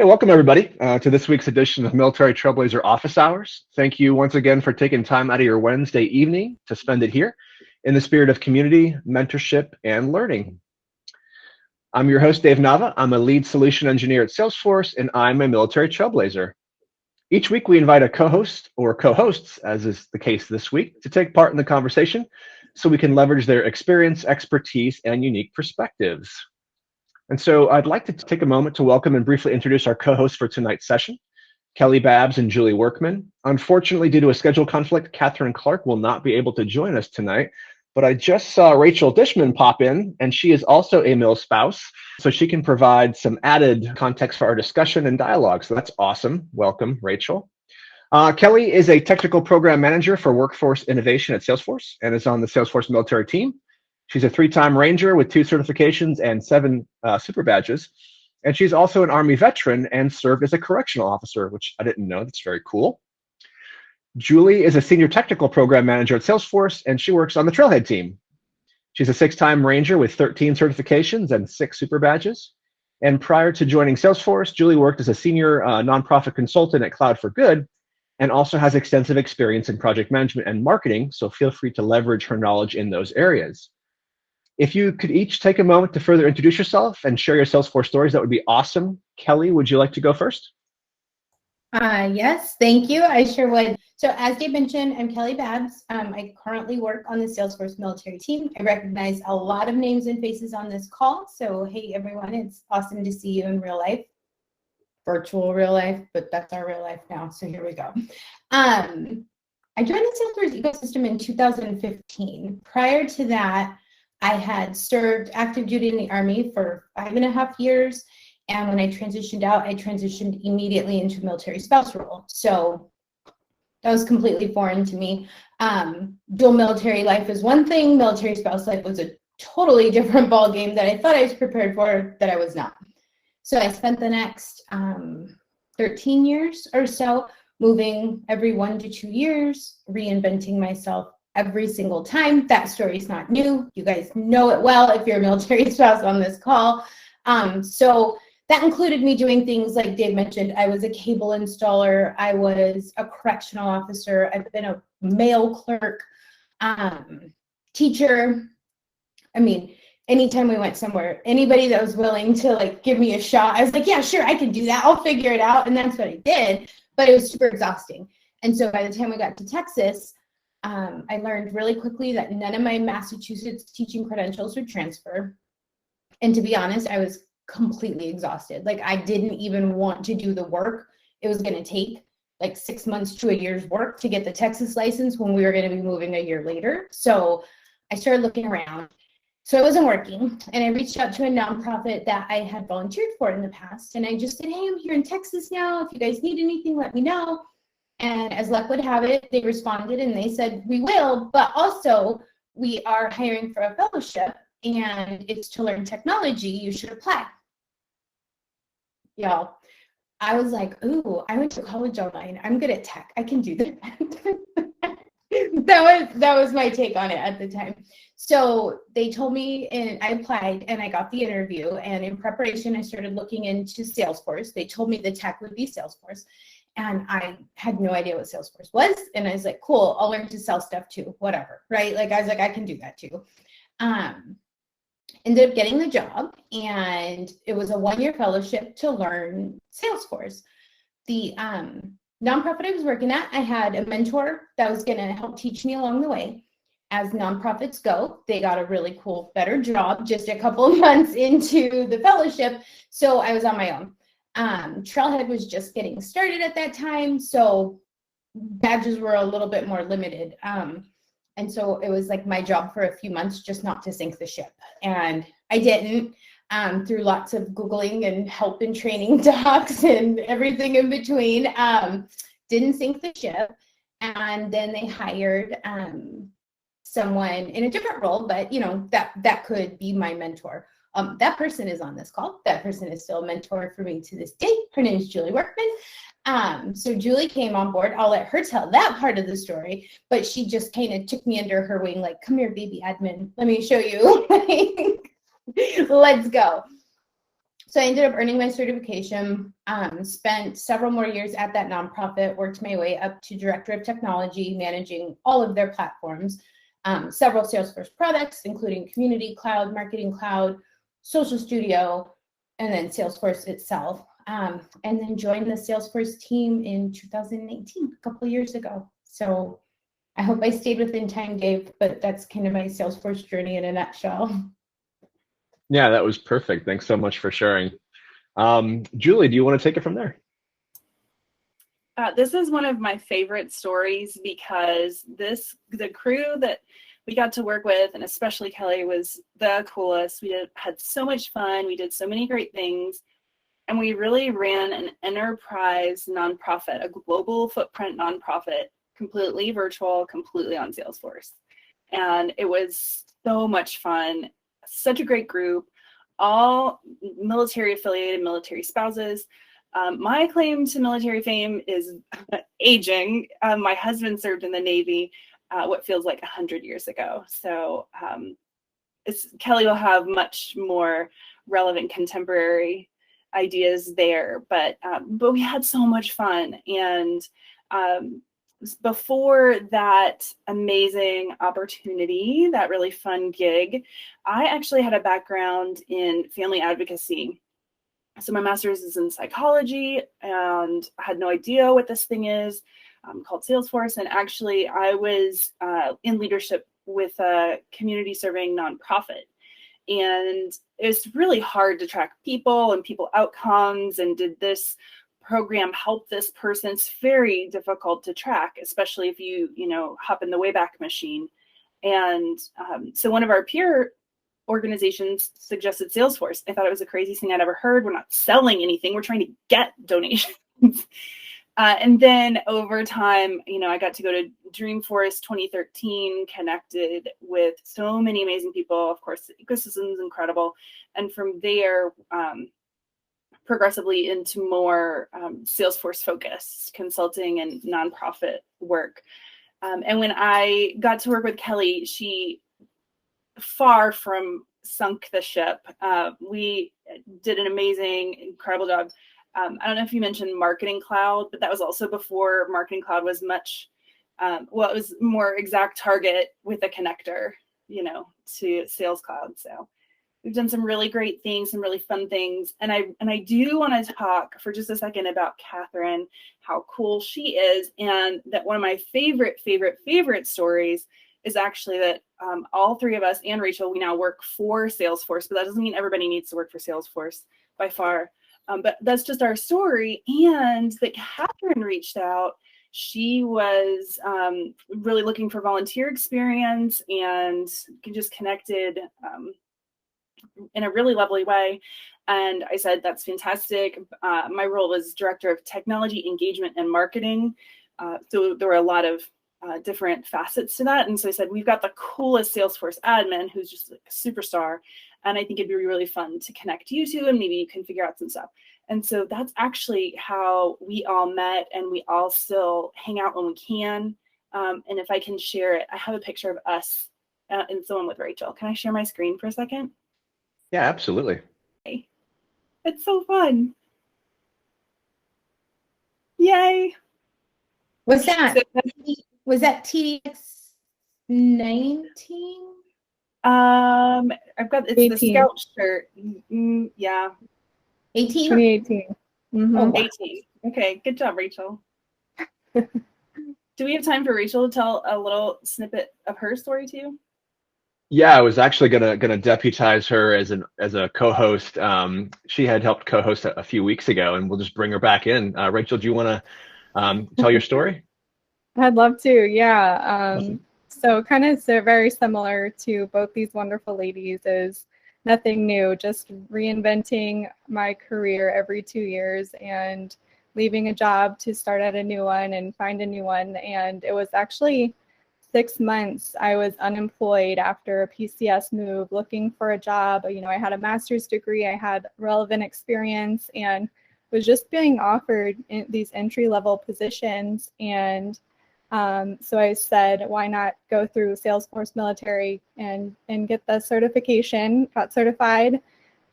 Hey, welcome everybody to this week's edition of Military Trailblazer Office Hours. Thank you once again for taking time out of your Wednesday evening to spend it here in the spirit of community, mentorship, and learning. I'm your host, Dave Nava. I'm a lead solution engineer at Salesforce, and I'm a military trailblazer. Each week, we invite a co-host or co-hosts, as is the case this week, to take part in the conversation so we can leverage their experience, expertise, and unique perspectives. And so I'd like to take a moment to welcome and briefly introduce our co-hosts for tonight's session, Kelley, Babbs, and Julie Workman. Unfortunately, due to a schedule conflict, Catherine Clark will not be able to join us tonight, but I just saw Rachel Dishman pop in, and she is also a mil spouse, so she can provide some added context for our discussion and dialogue. So that's awesome. Welcome, Rachel. Kelley is a technical program manager for workforce innovation at Salesforce and is on the Salesforce Military team. She's a 3-time Ranger with 2 certifications and 7 super badges. And she's also an Army veteran and served as a correctional officer, which I didn't know. That's very cool. Julie is a senior technical program manager at Salesforce, and she works on the Trailhead team. She's a 6-time Ranger with 13 certifications and 6 super badges. And prior to joining Salesforce, Julie worked as a senior nonprofit consultant at Cloud for Good and also has extensive experience in project management and marketing, so feel free to leverage her knowledge in those areas. If you could each take a moment to further introduce yourself and share your Salesforce stories, that would be awesome. Kelley, would you like to go first? Yes, thank you. I sure would. So as Dave mentioned, I'm Kelley Babbs. I currently work on the Salesforce Military team. I recognize a lot of names and faces on this call. So hey, everyone, it's awesome to see you in real life. Virtual real life, but that's our real life now. So here we go. I joined the Salesforce ecosystem in 2015. Prior to that, I had served active duty in the Army for 5.5 years. And when I transitioned out, I transitioned immediately into a military spouse role. So that was completely foreign to me. Dual military life is one thing. Military spouse life was a totally different ballgame that I thought I was prepared for, that I was not. So I spent the next 13 years or so moving every 1 to 2 years, reinventing myself every single time. That story is not new. You guys know it well if you're a military spouse on this call. So that included me doing things like Dave mentioned. I was a cable installer. I was a correctional officer. I've been a mail clerk, teacher. I mean, anytime we went somewhere, anybody that was willing to like give me a shot, I was like, yeah, sure, I can do that. I'll figure it out. And that's what I did. But it was super exhausting. And so by the time we got to Texas, I learned really quickly that none of my Massachusetts teaching credentials would transfer. And to be honest, I was completely exhausted. Like I didn't even want to do the work. It was going to take like 6 months to a year's work to get the Texas license when we were going to be moving a year later. So I started looking around. So I wasn't working, and I reached out to a nonprofit that I had volunteered for in the past. And I just said, hey, I'm here in Texas now. If you guys need anything, let me know. And as luck would have it, they responded and they said, we will, but also we are hiring for a fellowship and it's to learn technology. You should apply. Y'all, I was like, ooh, I went to college online. I'm good at tech. I can do that. that was my take on it at the time. So they told me, and I applied and I got the interview. And in preparation, I started looking into Salesforce. They told me the tech would be Salesforce. And I had no idea what Salesforce was. And I was like, cool, I'll learn to sell stuff too, whatever, right? Like, I was like, I can do that too. Ended up getting the job, and it was a 1-year fellowship to learn Salesforce. The nonprofit I was working at, I had a mentor that was going to help teach me along the way. As nonprofits go, they got a really cool, better job just a couple of months into the fellowship. So I was on my own. Trailhead was just getting started at that time, so badges were a little bit more limited. And so it was like my job for a few months just not to sink the ship. And I didn't, through lots of Googling and help and training docs and everything in between, didn't sink the ship. And then they hired someone in a different role, but you know, that could be my mentor. That person is on this call. That person is still a mentor for me to this day. Her name is Julie Workman. So Julie came on board. I'll let her tell that part of the story, but she just kind of took me under her wing, like, come here, baby admin. Let me show you. Let's go. So I ended up earning my certification, spent several more years at that nonprofit, worked my way up to Director of Technology, managing all of their platforms, several Salesforce products, including Community Cloud, Marketing Cloud, Social Studio, and then Salesforce itself. And then joined the Salesforce team in 2018, a couple of years ago. So I hope I stayed within time, Dave, but that's kind of my Salesforce journey in a nutshell. Yeah, that was perfect. Thanks so much for sharing. Julie, do you want to take it from there? This is one of my favorite stories because the crew that we got to work with, and especially Kelley, was the coolest. We had so much fun. We did so many great things. And we really ran an enterprise nonprofit, a global footprint nonprofit, completely virtual, completely on Salesforce. And it was so much fun. Such a great group, all military affiliated, military spouses. My claim to military fame is aging. My husband served in the Navy what feels like 100 years ago. So Kelley will have much more relevant contemporary ideas there, but we had so much fun. And before that amazing opportunity, that really fun gig, I actually had a background in family advocacy. So my master's is in psychology, and I had no idea what this thing is called Salesforce. And actually, I was in leadership with a community serving nonprofit. And it's really hard to track people and people outcomes, and did this program help this person? It's very difficult to track, especially if you hop in the Wayback Machine. And so one of our peer organizations suggested Salesforce. I thought it was the craziest thing I'd ever heard. We're not selling anything. We're trying to get donations. And then over time, I got to go to Dreamforce 2013, connected with so many amazing people. Of course, the ecosystem is incredible. And from there, progressively into more Salesforce focused consulting and nonprofit work. And when I got to work with Kelley, she far from sunk the ship. We did an amazing, incredible job. I don't know if you mentioned Marketing Cloud, but that was also before Marketing Cloud was much, it was more exact target with a connector, to Sales Cloud. So we've done some really great things, some really fun things. And I do want to talk for just a second about Catherine, how cool she is. And that one of my favorite stories is actually that all three of us and Rachel, we now work for Salesforce, but that doesn't mean everybody needs to work for Salesforce by far. But that's just our story. And that Catherine reached out. She was really looking for volunteer experience and just connected in a really lovely way. And I said, that's fantastic. My role was Director of Technology, Engagement, and Marketing. So there were a lot of different facets to that. And so I said, we've got the coolest Salesforce admin who's just like a superstar. And I think it'd be really fun to connect you to, and maybe you can figure out some stuff. And so that's actually how we all met, and we all still hang out when we can. And if I can share it, I have a picture of us and someone with Rachel. Can I share my screen for a second? Yeah, absolutely. Okay. It's so fun. Yay. What's that? So, was that TDX 19? I've got, it's 18. the scout shirt. Yeah. 18? 2018. Mm-hmm. Oh, wow. 18. Okay, good job, Rachel. Do we have time for Rachel to tell a little snippet of her story too? Yeah, I was actually gonna deputize her as a co-host. She had helped co-host a few weeks ago, and we'll just bring her back in. Rachel, do you want to tell your story? I'd love to. Yeah. Awesome. So kind of very similar to both these wonderful ladies is nothing new, just reinventing my career every 2 years and leaving a job to start at a new one and find a new one. And it was actually 6 months I was unemployed after a PCS move, looking for a job. I had a master's degree, I had relevant experience, and was just being offered in these entry-level positions. And so I said, why not go through Salesforce Military and get the certification, got certified.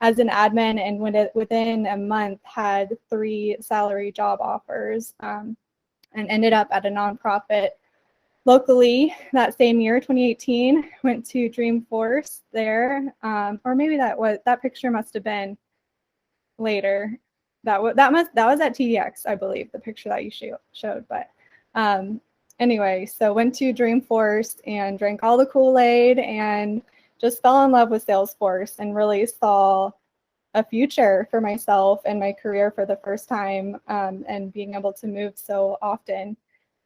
as an admin, and within a month had 3 salary job offers, and ended up at a nonprofit locally that same year, 2018. Went to Dreamforce there, or maybe that picture must have been later. That was at TDX, I believe, the picture that you showed. But anyway, so went to Dreamforce and drank all the Kool-Aid and just fell in love with Salesforce and really saw a future for myself and my career for the first time, and being able to move so often.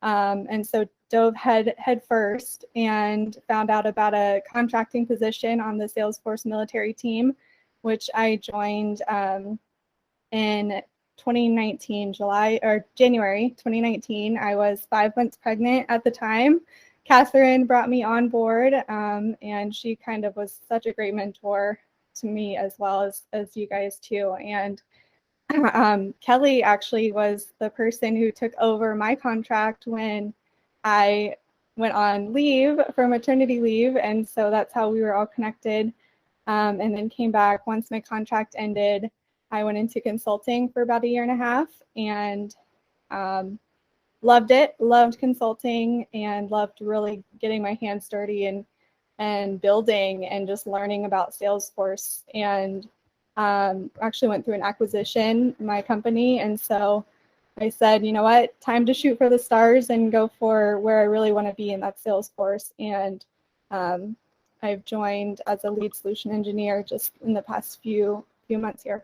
And so dove head first and found out about a contracting position on the Salesforce military team, which I joined in 2019, January 2019. I was 5 months pregnant at the time. Catherine brought me on board, and she kind of was such a great mentor to me, as well as you guys too. And Kelley actually was the person who took over my contract when I went on leave for maternity leave. And so that's how we were all connected. And then came back once my contract ended. I went into consulting for about 1.5 years and loved it, loved consulting, and loved really getting my hands dirty and building and just learning about Salesforce. And actually went through an acquisition in my company. And so I said, you know what, time to shoot for the stars and go for where I really want to be, and that's Salesforce. And I've joined as a lead solution engineer just in the past few months here.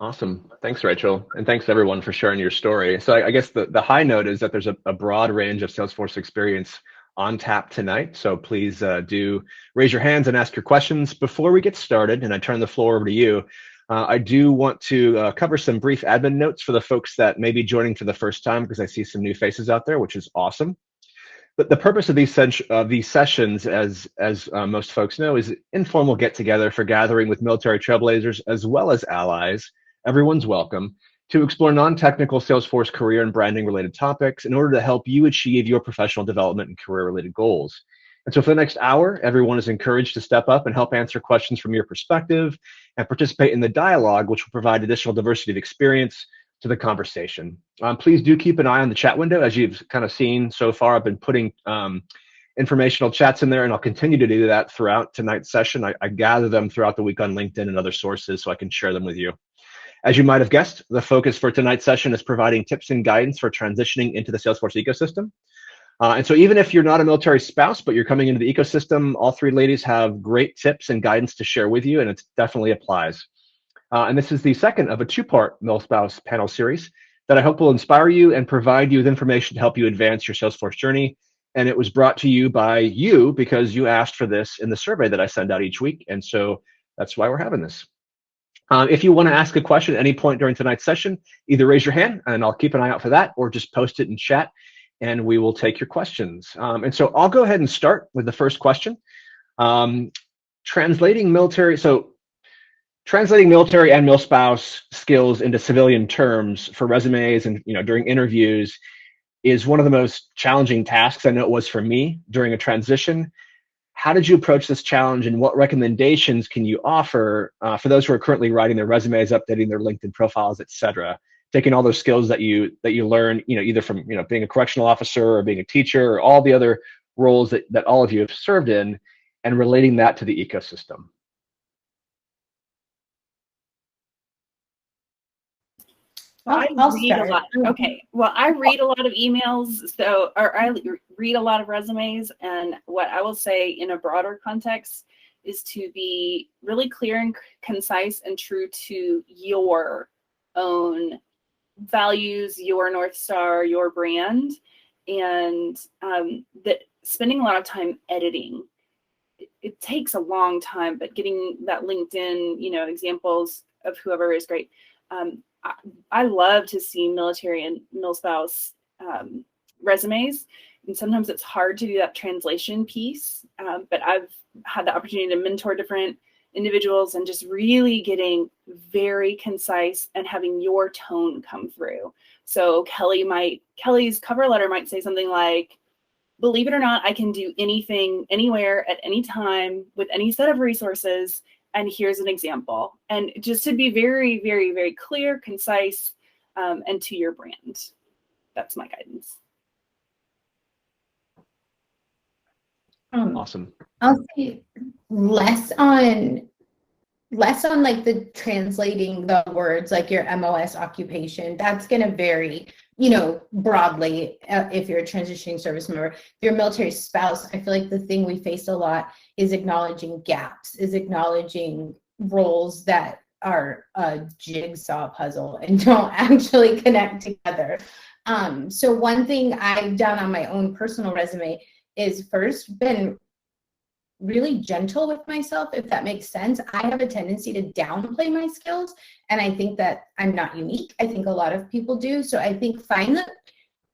Awesome. Thanks, Rachel. And thanks everyone for sharing your story. So I guess the high note is that there's a broad range of Salesforce experience on tap tonight. So please do raise your hands and ask your questions. Before we get started, and I turn the floor over to you, I do want to cover some brief admin notes for the folks that may be joining for the first time, because I see some new faces out there, which is awesome. But the purpose of these sessions, as most folks know, is informal get-together for gathering with military trailblazers as well as allies. Everyone's welcome to explore non-technical Salesforce career and branding related topics in order to help you achieve your professional development and career related goals. And so for the next hour, everyone is encouraged to step up and help answer questions from your perspective and participate in the dialogue, which will provide additional diversity of experience to the conversation. Please do keep an eye on the chat window. As you've kind of seen so far, I've been putting informational chats in there, and I'll continue to do that throughout tonight's session. I gather them throughout the week on LinkedIn and other sources so I can share them with you. As you might have guessed, the focus for tonight's session is providing tips and guidance for transitioning into the Salesforce ecosystem. And so even if you're not a military spouse, but you're coming into the ecosystem, all 3 ladies have great tips and guidance to share with you, and it definitely applies. And this is the second of a 2-part MilSpouse panel series that I hope will inspire you and provide you with information to help you advance your Salesforce journey. And it was brought to you by you because you asked for this in the survey that I send out each week. And so that's why we're having this. If you want to ask a question at any point during tonight's session, either raise your hand and I'll keep an eye out for that, or just post it in chat and we will take your questions. And so I'll go ahead and start with the first question. Translating military and MilSpouse skills into civilian terms for resumes and during interviews is one of the most challenging tasks. I know it was for me during a transition. How did you approach this challenge, and what recommendations can you offer for those who are currently writing their resumes, updating their LinkedIn profiles, etc., taking all those skills that you learn, either from being a correctional officer or being a teacher or all the other roles that all of you have served in, and relating that to the ecosystem? I'll read start. a lot. Okay. Well, I read a lot of emails, or I read a lot of resumes, and what I will say in a broader context is to be really clear and concise and true to your own values, your North Star, your brand, and that spending a lot of time editing. It takes a long time, but getting that LinkedIn, examples of whoever is great. I love to see military and MilSpouse resumes, and sometimes it's hard to do that translation piece, but I've had the opportunity to mentor different individuals and just really getting very concise and having your tone come through. So Kelley's cover letter might say something like, believe it or not, I can do anything, anywhere, at any time, with any set of resources. And here's an example. And just to be very, very, very clear, concise, and to your brand. That's my guidance. Awesome. I'll say less on like the translating the words, like your MOS occupation. That's going to vary, broadly, if you're a transitioning service member. If you're a military spouse, I feel like the thing we face a lot is acknowledging gaps, is acknowledging roles that are a jigsaw puzzle and don't actually connect together. So one thing I've done on my own personal resume is first been really gentle with myself, if that makes sense. I have a tendency to downplay my skills, and I think that I'm not unique. I think a lot of people do. So I think find that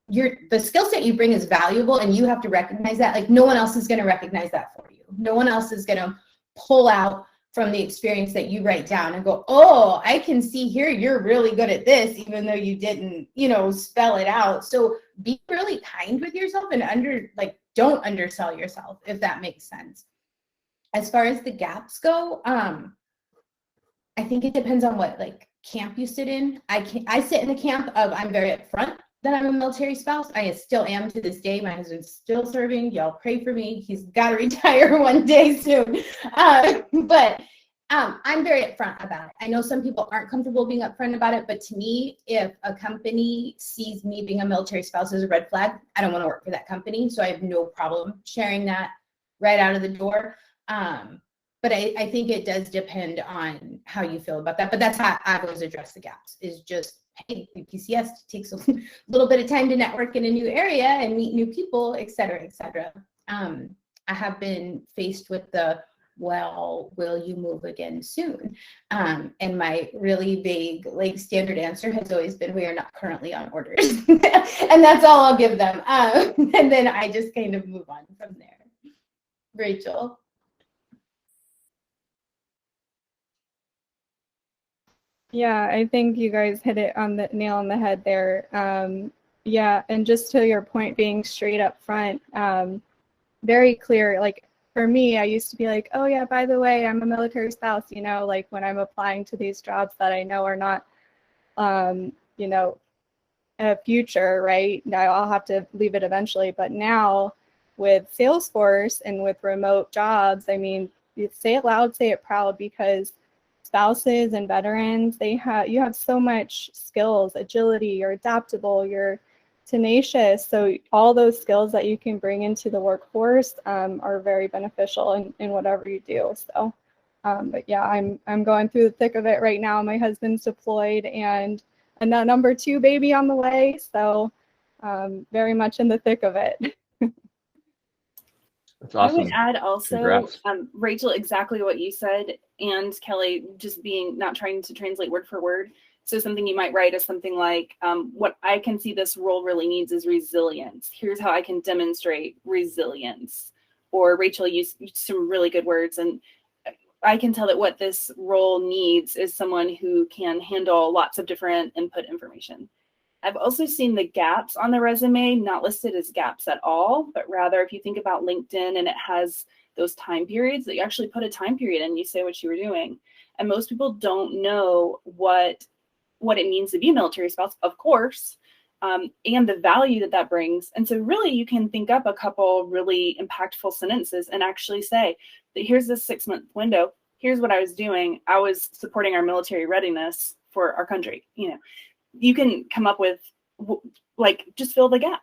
the skill set you bring is valuable, and you have to recognize that. Like, no one else is going to recognize that for you. No one else is going to pull out from the experience that you write down and go, oh, I can see here you're really good at this, even though you didn't, spell it out. So be really kind with yourself and don't undersell yourself, if that makes sense. As far as the gaps go, I think it depends on what camp you sit in. I sit in the camp of I'm very upfront that I'm a military spouse. I still am to this day. My husband's still serving. Y'all pray for me. He's got to retire one day soon. But I'm very upfront about it. I know some people aren't comfortable being upfront about it, but to me, if a company sees me being a military spouse as a red flag, I don't want to work for that company. So I have no problem sharing that right out of the door. But I think it does depend on how you feel about that. But that's how I've always addressed the gaps, is just, hey, PCS takes a little bit of time to network in a new area and meet new people, et cetera, et cetera. I have been faced with the, well, will you move again soon? And my really vague, standard answer has always been, we are not currently on orders. And that's all I'll give them. And then I just kind of move on from there. Rachel. Yeah, I think you guys hit it on the nail on the head there. Yeah, and just to your point, being straight up front, very clear. Like for me, I used to be like, oh yeah, by the way, I'm a military spouse, when I'm applying to these jobs that I know are not, a future, right? Now I'll have to leave it eventually. But now with Salesforce and with remote jobs, I mean, you say it loud, say it proud, because spouses and veterans, you have so much skills, agility, you're adaptable, you're tenacious. So all those skills that you can bring into the workforce are very beneficial in whatever you do. So, but yeah, I'm going through the thick of it right now. My husband's deployed and a number 2 baby on the way. So very much in the thick of it. That's awesome. I would add also, Rachel, exactly what you said, and Kelley, just not trying to translate word for word. So something you might write is something like, what I can see this role really needs is resilience. Here's how I can demonstrate resilience. Or Rachel used some really good words, and I can tell that what this role needs is someone who can handle lots of different input information. I've also seen the gaps on the resume not listed as gaps at all, but rather if you think about LinkedIn and it has those time periods, that you actually put a time period and you say what you were doing. And most people don't know what it means to be a military spouse, of course, and the value that brings. And so really you can think up a couple really impactful sentences and actually say that here's this 6-month window. Here's what I was doing. I was supporting our military readiness for our country. You can come up with, just fill the gap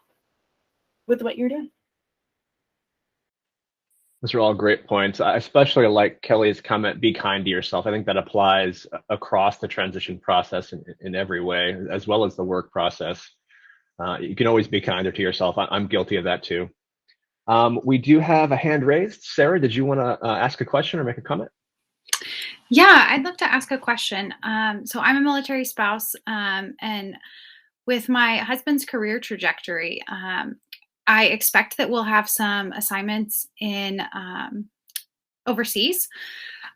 with what you're doing. Those are all great points. I especially like Kelley's comment, be kind to yourself. I think that applies across the transition process in every way, as well as the work process. You can always be kinder to yourself. I'm guilty of that too. We do have a hand raised. Sarah, did you want to ask a question or make a comment? Yeah, I'd love to ask a question. So I'm a military spouse, and with my husband's career trajectory, I expect that we'll have some assignments in overseas.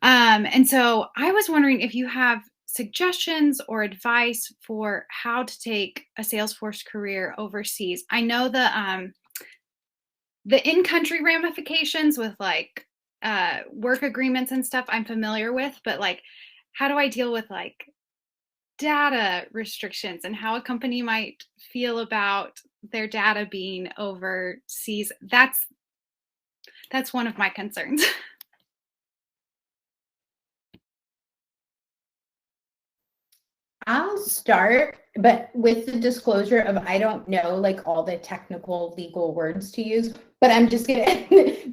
And so I was wondering if you have suggestions or advice for how to take a Salesforce career overseas. I know the in-country ramifications with like work agreements and stuff I'm familiar with, but like how do I deal with like data restrictions and how a company might feel about their data being overseas? That's one of my concerns. I'll start, but with the disclosure of I don't know like all the technical legal words to use, but I'm just gonna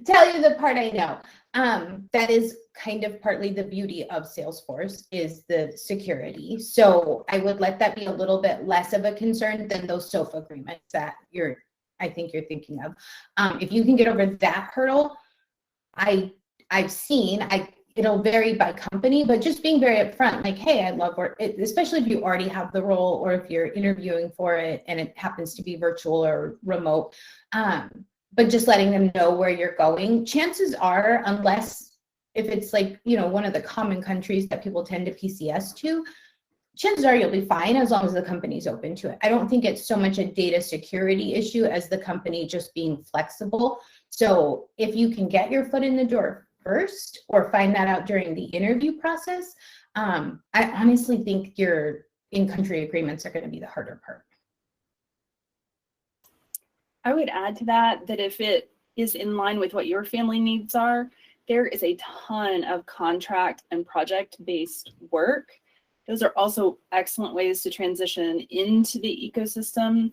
tell you the part I know. That is kind of partly the beauty of Salesforce is the security. So I would let that be a little bit less of a concern than those SOFA agreements that I think you're thinking of. If you can get over that hurdle, I've seen, it'll vary by company, but just being very upfront, like, hey, I love work, especially if you already have the role or if you're interviewing for it and it happens to be virtual or remote, but just letting them know where you're going. Chances are, unless if it's like, you know, one of the common countries that people tend to PCS to, chances are you'll be fine as long as the company's open to it. I don't think it's so much a data security issue as the company just being flexible. So if you can get your foot in the door first or find that out during the interview process, I honestly think your in-country agreements are going to be the harder part. I would add to that if it is in line with what your family needs are, there is a ton of contract and project-based work. Those are also excellent ways to transition into the ecosystem.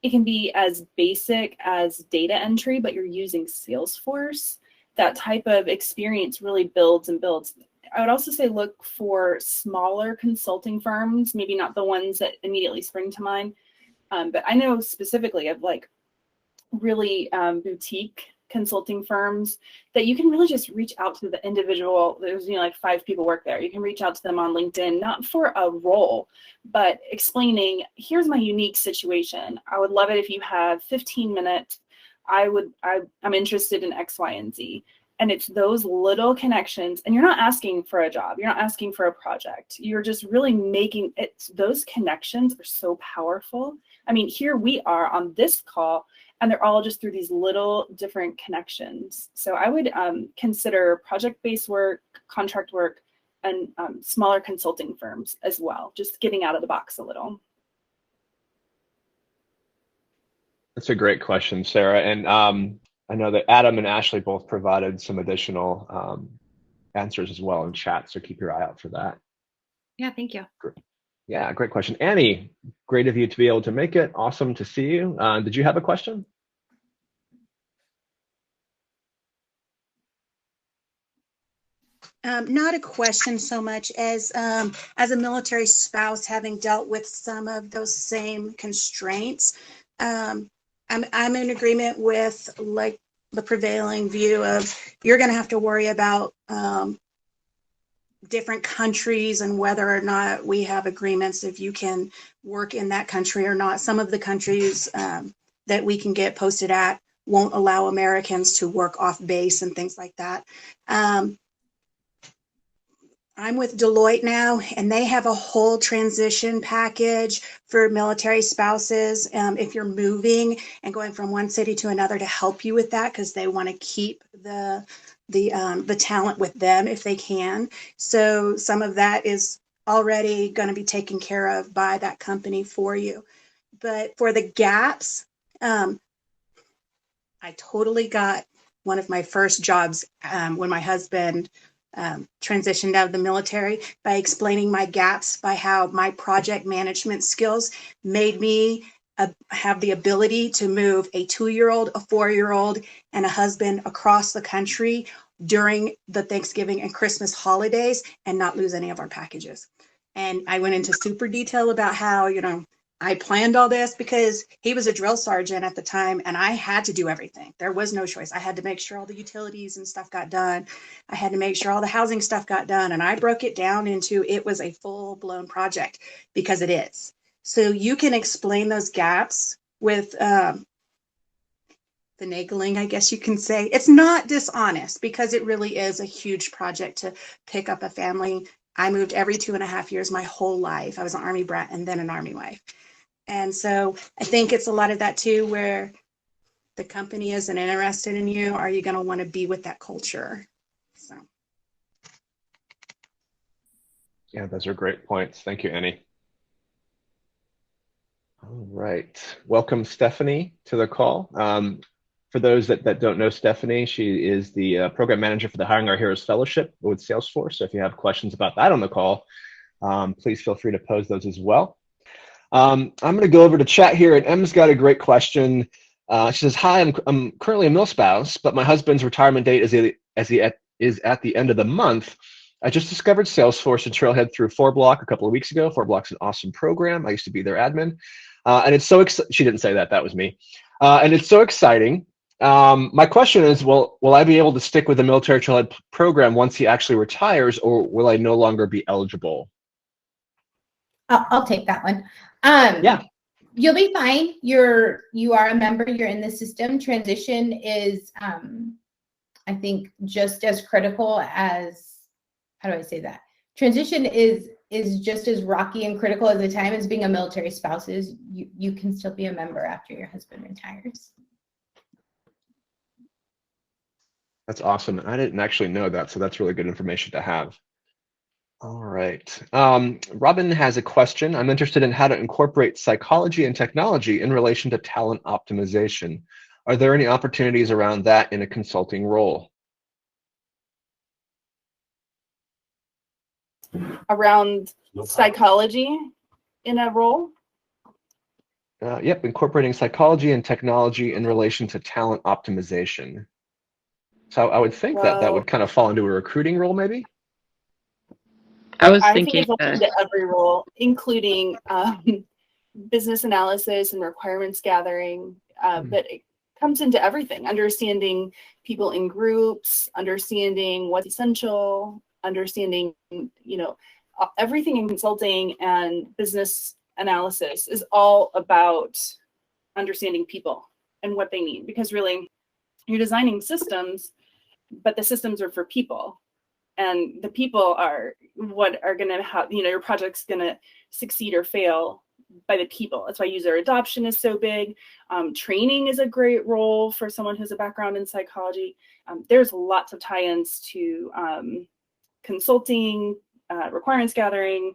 It can be as basic as data entry, but you're using Salesforce. That type of experience really builds and builds. I would also say look for smaller consulting firms, maybe not the ones that immediately spring to mind, but I know specifically of like really boutique consulting firms that you can really just reach out to the individual. There's, you know, like 5 people work there. You can reach out to them on LinkedIn, not for a role, but explaining, here's my unique situation. I would love it if you have 15 minutes. I'm interested in X, Y, and Z. And it's those little connections, and you're not asking for a job. You're not asking for a project. You're just really making it. Those connections are so powerful. I mean, here we are on this call, and they're all just through these little different connections. So I would consider project-based work, contract work, and smaller consulting firms as well, just getting out of the box a little. That's a great question, Sarah. And I know that Adam and Ashley both provided some additional answers as well in chat, so keep your eye out for that. Yeah, thank you. Yeah, great question. Annie, great of you to be able to make it. Awesome to see you. Did you have a question? Not a question so much as a military spouse, having dealt with some of those same constraints. I'm in agreement with like the prevailing view of you're going to have to worry about different countries and whether or not we have agreements if you can work in that country or not. Some of the countries that we can get posted at won't allow Americans to work off base and things like that. I'm with Deloitte now, and they have a whole transition package for military spouses if you're moving and going from one city to another to help you with that, because they want to keep the talent with them if they can. So some of that is already going to be taken care of by that company for you. But for the gaps, I totally got one of my first jobs when my husband transitioned out of the military by explaining my gaps, by how my project management skills made me have the ability to move a 2-year-old, a 4-year-old, and a husband across the country during the Thanksgiving and Christmas holidays and not lose any of our packages. And I went into super detail about how, you know, I planned all this because he was a drill sergeant at the time and I had to do everything. There was no choice. I had to make sure all the utilities and stuff got done. I had to make sure all the housing stuff got done. And I broke it down into it was a full-blown project because it is. So you can explain those gaps with finagling, I guess you can say. It's not dishonest because it really is a huge project to pick up a family. I moved every 2.5 years my whole life. I was an Army brat and then an Army wife. And so I think it's a lot of that too, where the company isn't interested in you, are you going to want to be with that culture? So. Yeah, those are great points. Thank you, Annie. All right. Welcome, Stephanie, to the call. For those that don't know Stephanie, she is the program manager for the Hiring Our Heroes Fellowship with Salesforce. So if you have questions about that on the call, please feel free to pose those as well. I'm going to go over to chat here, and Em's got a great question. She says, "Hi, I'm currently a milspouse, but my husband's retirement date is at the end of the month. I just discovered Salesforce and Trailhead through 4Block a couple of weeks ago. 4Block's an awesome program. I used to be their admin, and it's so she didn't say that. That was me. And it's so exciting. My question is, will I be able to stick with the military Trailhead program once he actually retires, or will I no longer be eligible?" I'll take that one. Yeah. You'll be fine. You are a member. You're in the system. Transition is, I think, just as critical as, how do I say that? Transition is just as rocky and critical at the time as being a military spouse is. You can still be a member after your husband retires. That's awesome. I didn't actually know that, so that's really good information to have. All right. Robin has a question. "I'm interested in how to incorporate psychology and technology in relation to talent optimization. Are there any opportunities around that in a consulting role?" Around psychology in a role? Yep, incorporating psychology and technology in relation to talent optimization. So I would think that would kind of fall into a recruiting role, maybe? I think it's open to every role, including business analysis and requirements gathering, but it comes into everything. Understanding people in groups, understanding what's essential, understanding, everything in consulting and business analysis is all about understanding people and what they need, because really you're designing systems, but the systems are for people. And the people are what are going to have, your project's going to succeed or fail by the people. That's why user adoption is so big. Training is a great role for someone who has a background in psychology. There's lots of tie-ins to consulting, requirements gathering,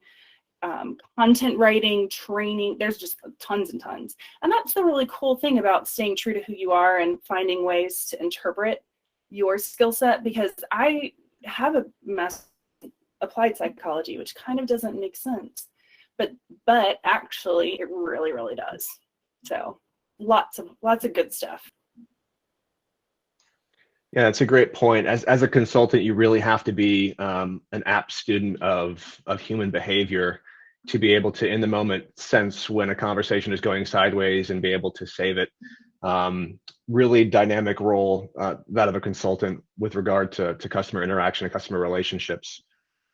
content writing, training. There's just tons and tons. And that's the really cool thing about staying true to who you are and finding ways to interpret your skill set, because I have a master's in applied psychology, which kind of doesn't make sense, but actually it really, really does. So lots of good stuff. Yeah, that's a great point. As a consultant, you really have to be an apt student of human behavior to be able to, in the moment, sense when a conversation is going sideways and be able to save it. Really dynamic role, that of a consultant with regard to customer interaction and customer relationships.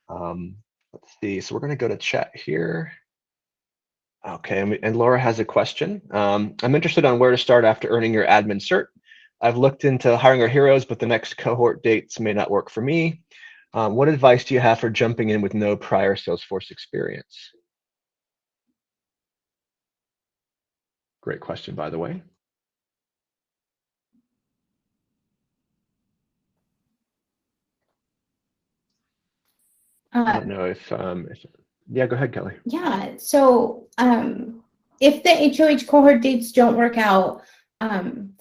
Let's see, so we're going to go to chat here. Okay, and Laura has a question. "I'm interested on where to start after earning your admin cert. I've looked into Hiring Our Heroes, but the next cohort dates may not work for me. What advice do you have for jumping in with no prior Salesforce experience?" Great question, by the way. I don't know if yeah, go ahead, Kelley. Yeah, so if the HOH cohort dates don't work out,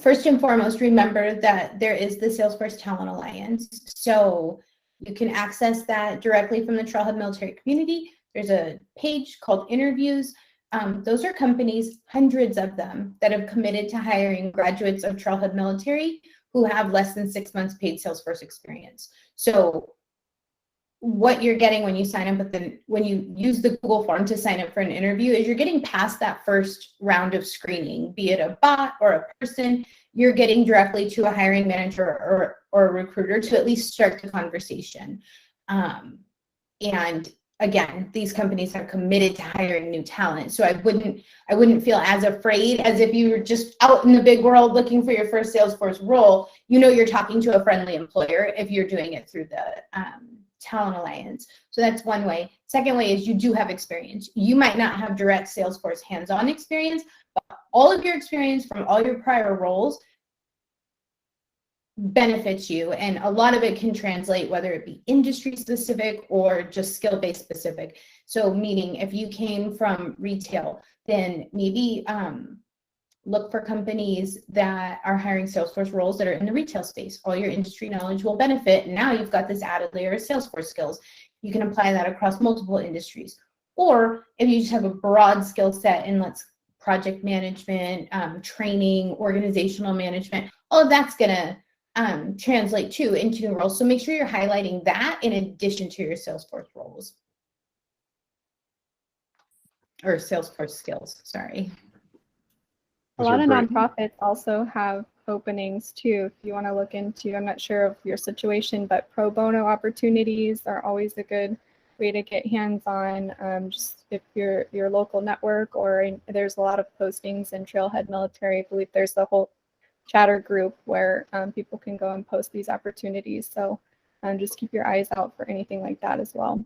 first and foremost, remember that there is the Salesforce Talent Alliance. So you can access that directly from the Trailhead Military Community. There's a page called Interviews. Those are companies, hundreds of them, that have committed to hiring graduates of Trailhead Military who have less than 6 months paid Salesforce experience. So what you're getting when you sign up when you use the Google form to sign up for an interview is you're getting past that first round of screening, be it a bot or a person. You're getting directly to a hiring manager or a recruiter to at least start the conversation. And again, these companies have committed to hiring new talent. So I wouldn't feel as afraid as if you were just out in the big world looking for your first Salesforce role. You're talking to a friendly employer if you're doing it through the Talent Alliance. So that's one way. Second way is you do have experience. You might not have direct Salesforce hands-on experience, but all of your experience from all your prior roles benefits you, and a lot of it can translate, whether it be industry specific or just skill-based specific. So meaning if you came from retail, then maybe look for companies that are hiring Salesforce roles that are in the retail space. All your industry knowledge will benefit, and now you've got this added layer of Salesforce skills. You can apply that across multiple industries. Or if you just have a broad skill set in project management, training, organizational management, all of that's gonna translate too into new roles. So make sure you're highlighting that in addition to your Salesforce roles. Or Salesforce skills, sorry. A lot of nonprofits also have openings too, if you want to look into, I'm not sure of your situation, but pro bono opportunities are always a good way to get hands-on, just if your local network, or there's a lot of postings in Trailhead Military. I believe there's the whole chatter group where people can go and post these opportunities. So just keep your eyes out for anything like that as well.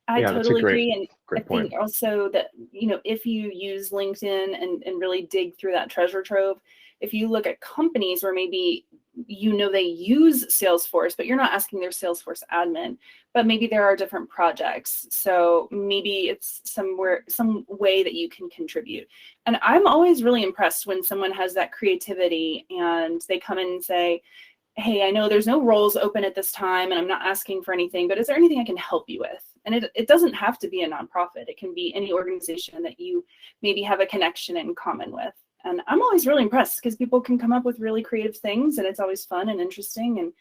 I totally agree. And great I think also that, if you use LinkedIn and really dig through that treasure trove, if you look at companies where maybe they use Salesforce, but you're not asking their Salesforce admin, but maybe there are different projects. So maybe it's some way that you can contribute. And I'm always really impressed when someone has that creativity and they come in and say, hey, I know there's no roles open at this time and I'm not asking for anything, but is there anything I can help you with? And it doesn't have to be a nonprofit. It can be any organization that you maybe have a connection in common with. And I'm always really impressed because people can come up with really creative things and it's always fun and interesting. And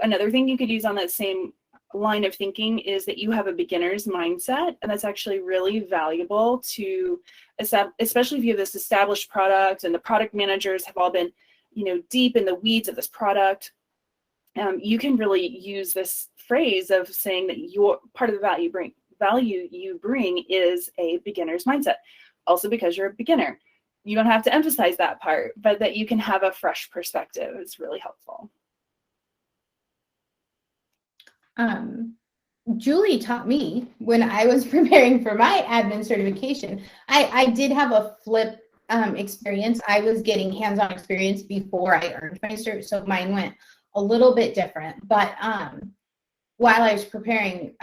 another thing you could use on that same line of thinking is that you have a beginner's mindset. And that's actually really valuable to, especially if you have this established product and the product managers have all been, deep in the weeds of this product. You can really use this phrase of saying that your part of the value you bring is a beginner's mindset. Also, because you're a beginner, you don't have to emphasize that part, but that you can have a fresh perspective is really helpful. Julie taught me when I was preparing for my admin certification. I did have a flip experience. I was getting hands-on experience before I earned my cert, so mine went a little bit different. But while I was preparing,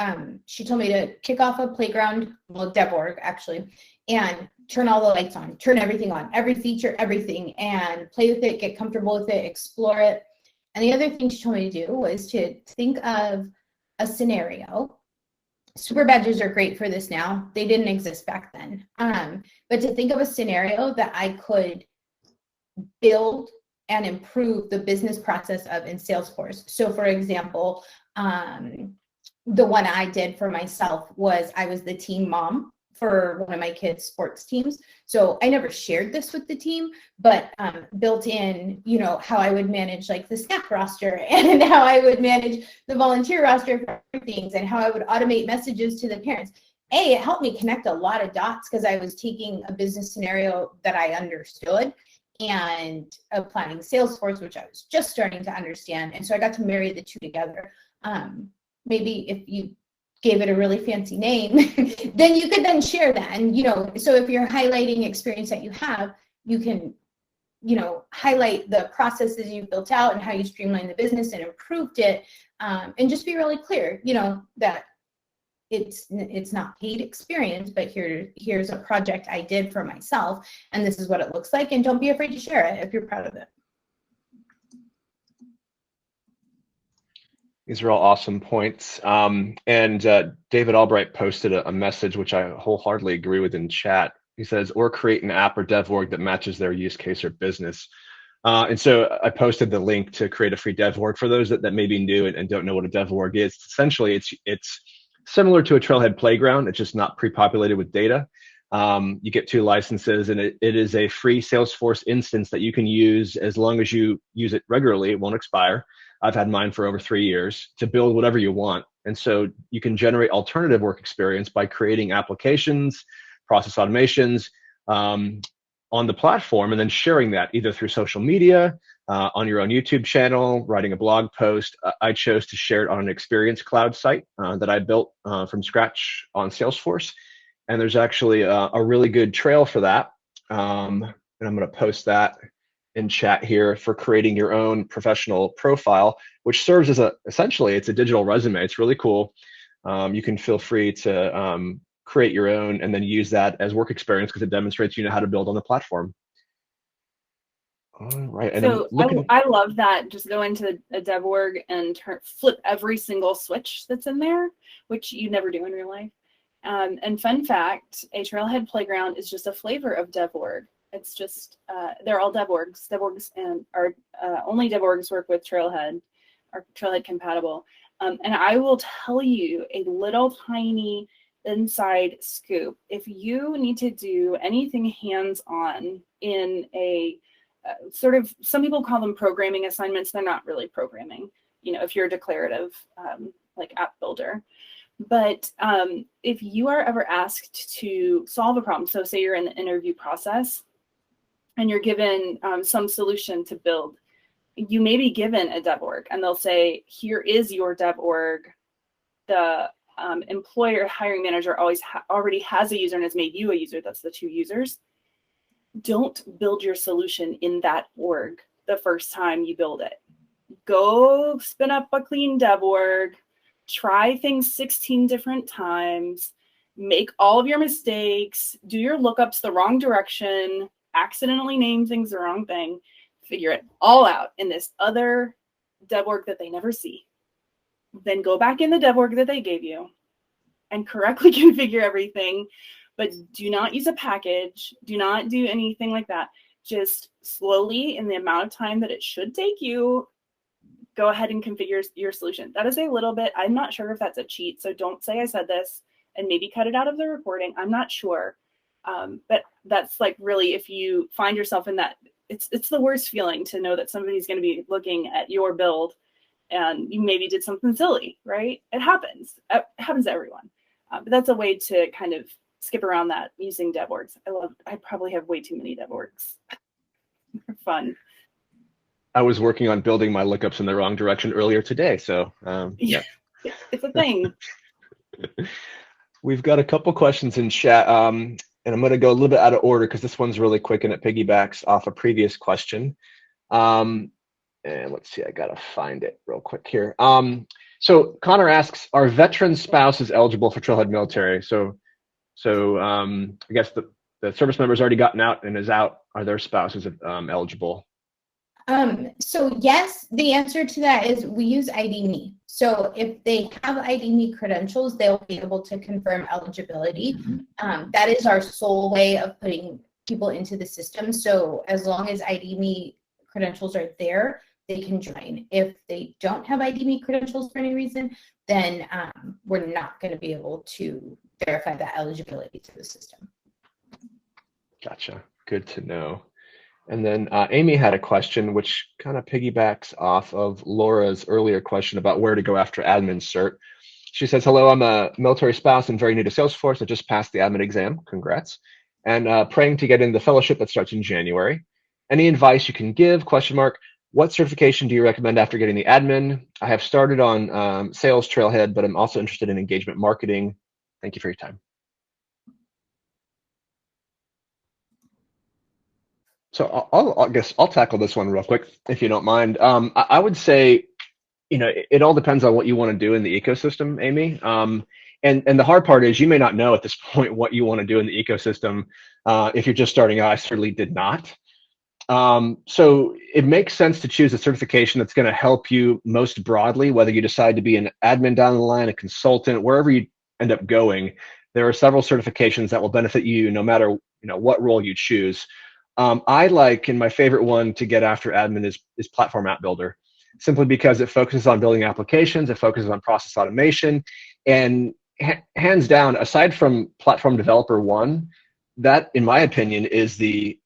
she told me to kick off a playground, dev org actually, and turn all the lights on, turn everything on, every feature, everything, and play with it, get comfortable with it, explore it. And the other thing she told me to do was to think of a scenario. Super badges are great for this now. They didn't exist back then. But to think of a scenario that I could build and improve the business process of in Salesforce. So for example, the one I did for myself was I was the team mom for one of my kids' sports teams. So I never shared this with the team, but built in, how I would manage the staff roster and how I would manage the volunteer roster for things and how I would automate messages to the parents. It helped me connect a lot of dots because I was taking a business scenario that I understood and applying Salesforce, which I was just starting to understand. And so I got to marry the two together. Maybe if you gave it a really fancy name, then you could then share that. And, so if you're highlighting experience that you have, you can, highlight the processes you've built out and how you streamlined the business and improved it. And just be really clear, that it's not paid experience, but here's a project I did for myself, and this is what it looks like. And don't be afraid to share it if you're proud of it. These are all awesome points. And David Albright posted a message, which I wholeheartedly agree with in chat. He says, or create an app or dev org that matches their use case or business. And so I posted the link to create a free dev org for those that may be new and don't know what a dev org is. Essentially, it's similar to a Trailhead Playground. It's just not pre-populated with data. You get 2 licenses, and it is a free Salesforce instance that you can use as long as you use it regularly. It won't expire. I've had mine for over 3 years to build whatever you want. And so you can generate alternative work experience by creating applications, process automations on the platform, and then sharing that either through social media, on your own YouTube channel, writing a blog post. I chose to share it on an Experience Cloud site that I built from scratch on Salesforce. And there's actually a really good trail for that. And I'm going to post that in chat here for creating your own professional profile, which serves as essentially it's a digital resume. It's really cool. You can feel free to create your own and then use that as work experience because it demonstrates you know how to build on the platform. All right, and so I love that. Just go into a dev org and flip every single switch that's in there, which you never do in real life. And fun fact, a Trailhead playground is just a flavor of dev org. It's just, they're all dev orgs. Dev orgs and only dev orgs work with Trailhead, are Trailhead compatible. And I will tell you a little tiny inside scoop. If you need to do anything hands-on in a sort of, some people call them programming assignments. They're not really programming, you know, if you're a declarative like app builder. But if you are ever asked to solve a problem, so say you're in the interview process and you're given some solution to build, you may be given a dev org and they'll say, here is your dev org. The employer hiring manager already has a user and has made you a user. That's the 2 users. Don't build your solution in that org the first time you build it. Go spin up a clean dev org, try things 16 different times, make all of your mistakes, do your lookups the wrong direction, accidentally name things the wrong thing, figure it all out in this other dev org that they never see. Then go back in the dev org that they gave you and correctly configure everything. But do not use a package. Do not do anything like that. Just slowly, in the amount of time that it should take you, go ahead and configure your solution. That is a little bit, I'm not sure if that's a cheat, so don't say I said this and maybe cut it out of the recording. I'm not sure. But that's like really, if you find yourself in that, it's the worst feeling to know that somebody's going to be looking at your build and you maybe did something silly, right? It happens. It happens to everyone. But that's a way to kind of skip around that using dev orgs. I probably have way too many dev orgs. They're fun. I was working on building my lookups in the wrong direction earlier today, so yeah. It's a thing. We've got a couple questions in chat, and I'm going to go a little bit out of order because this one's really quick and it piggybacks off a previous question. And let's see, I got to find it real quick here. So Connor asks, are veteran spouses eligible for Trailhead Military? So I guess the service member's already gotten out and is out. Are their spouses eligible? So yes, the answer to that is we use ID.me. So if they have ID.me credentials, they'll be able to confirm eligibility. That is our sole way of putting people into the system. So as long as ID.me credentials are there, they can join. If they don't have ID.me credentials for any reason, then we're not going to be able to verify that eligibility to the system. Gotcha. Good to know. And then Amy had a question which kind of piggybacks off of Laura's earlier question about where to go after admin cert. She says, hello, I'm a military spouse and very new to Salesforce. I just passed the admin exam. Congrats. And praying to get in the fellowship that starts in January. Any advice you can give? Question mark. What certification do you recommend after getting the admin? I have started on sales Trailhead, but I'm also interested in engagement marketing. Thank you for your time. So I guess I'll tackle this one real quick, if you don't mind. I would say, you know, it all depends on what you want to do in the ecosystem, Amy. And the hard part is you may not know at this point what you want to do in the ecosystem. If you're just starting out, I certainly did not. So it makes sense to choose a certification that's going to help you most broadly, whether you decide to be an admin down the line, a consultant, wherever you end up going. There are several certifications that will benefit you no matter what role you choose. I like, and my favorite one to get after admin is Platform App Builder, simply because it focuses on building applications, it focuses on process automation, and hands down, aside from Platform Developer 1, that, in my opinion, is the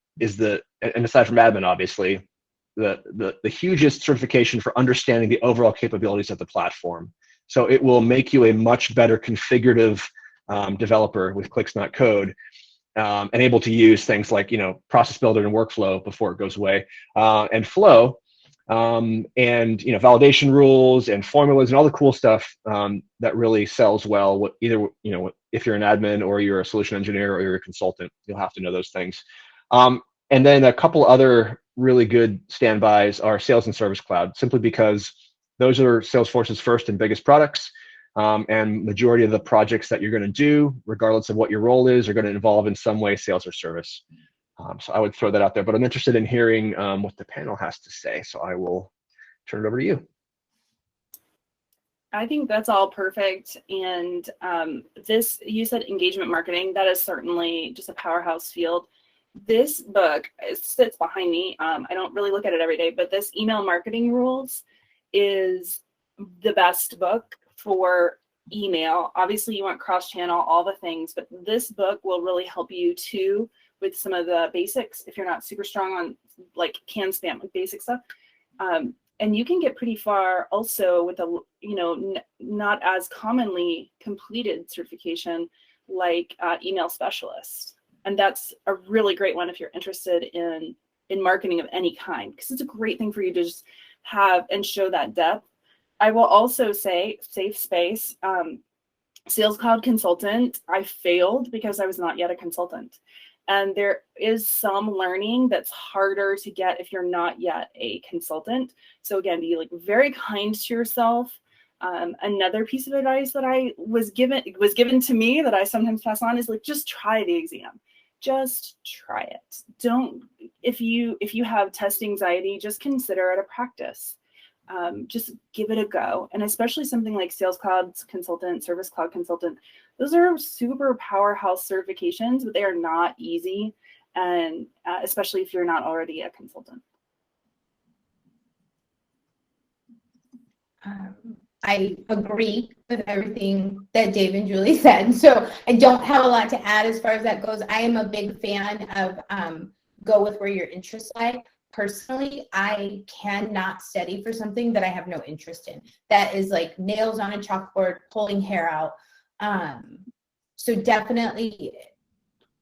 and aside from admin, obviously, the hugest certification for understanding the overall capabilities of the platform. So it will make you a much better configurative developer with clicks, not code. And able to use things like, process builder and workflow before it goes away, and flow, and, validation rules and formulas and all the cool stuff that really sells well. Either, if you're an admin or you're a solution engineer or you're a consultant, you'll have to know those things. And then a couple other really good standbys are Sales and Service Cloud, simply because those are Salesforce's first and biggest products. And majority of the projects that you're going to do, regardless of what your role is, are going to involve in some way sales or service. So I would throw that out there, but I'm interested in hearing what the panel has to say. So I will turn it over to you. I think that's all perfect. And this, you said engagement marketing, that is certainly just a powerhouse field. This book, it sits behind me. I don't really look at it every day, but this Email Marketing Rules is the best book for email. Obviously you want cross-channel, all the things, but this book will really help you too with some of the basics if you're not super strong on like canned spam, like basic stuff. And you can get pretty far also with a, you know, not as commonly completed certification like email specialist. And that's a really great one if you're interested in marketing of any kind, because it's a great thing for you to just have and show that depth. I will also say, safe space, Sales Cloud consultant, I failed because I was not yet a consultant. And there is some learning that's harder to get if you're not yet a consultant. So again, be like very kind to yourself. Another piece of advice that I was given to me that I sometimes pass on is like, just try the exam. Just try it. Don't, if you have test anxiety, just consider it a practice. Just give it a go. And especially something like Sales Cloud consultant, Service Cloud consultant, those are super powerhouse certifications, but they are not easy. And especially if you're not already a consultant. I agree with everything that Dave and Julie said. So I don't have a lot to add as far as that goes. I am a big fan of go with where your interests lie. Personally, I cannot study for something that I have no interest in. That is like nails on a chalkboard, pulling hair out. So definitely,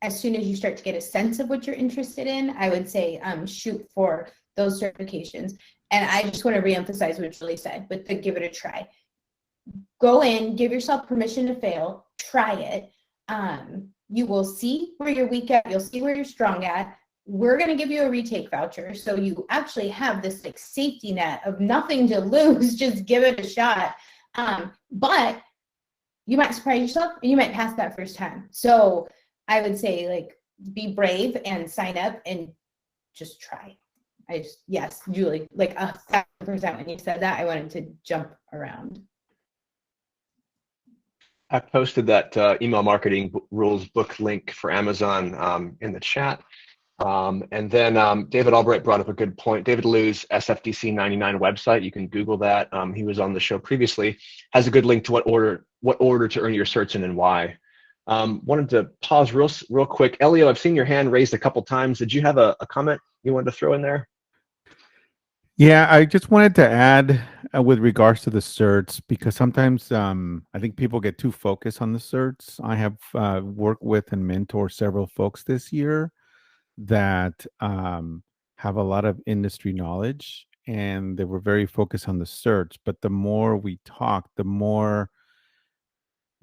as soon as you start to get a sense of what you're interested in, I would say shoot for those certifications. And I just want to reemphasize what Julie said, but to give it a try. Go in, give yourself permission to fail, try it. You will see where you're weak at, you'll see where you're strong at. We're going to give you a retake voucher. So you actually have this like safety net of nothing to lose, just give it a shot. But you might surprise yourself and you might pass that first time. So I would say like be brave and sign up and just try. Yes, Julie, like 1,000% when you said that, I wanted to jump around. I posted that email marketing rules book link for Amazon in the chat. And then David Albright brought up a good point. David Liu's SFDC 99 website, you can Google that. He was on the show previously, has a good link to what order to earn your certs in and why. Wanted to pause real quick. Elio, I've seen your hand raised a couple times. Did you have a comment you wanted to throw in there? Yeah, I just wanted to add with regards to the certs, because sometimes I think people get too focused on the certs. I have worked with and mentored several folks this year that have a lot of industry knowledge, and they were very focused on the certs. But the more we talk, the more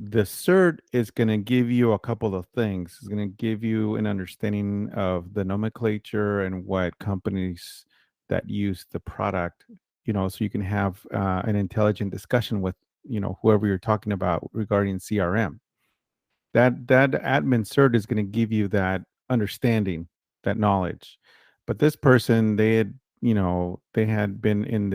the cert is going to give you a couple of things. It's going to give you an understanding of the nomenclature and what companies that use the product, so you can have an intelligent discussion with, whoever you're talking about regarding CRM. That admin cert is going to give you that understanding, that knowledge. But this person, they had been in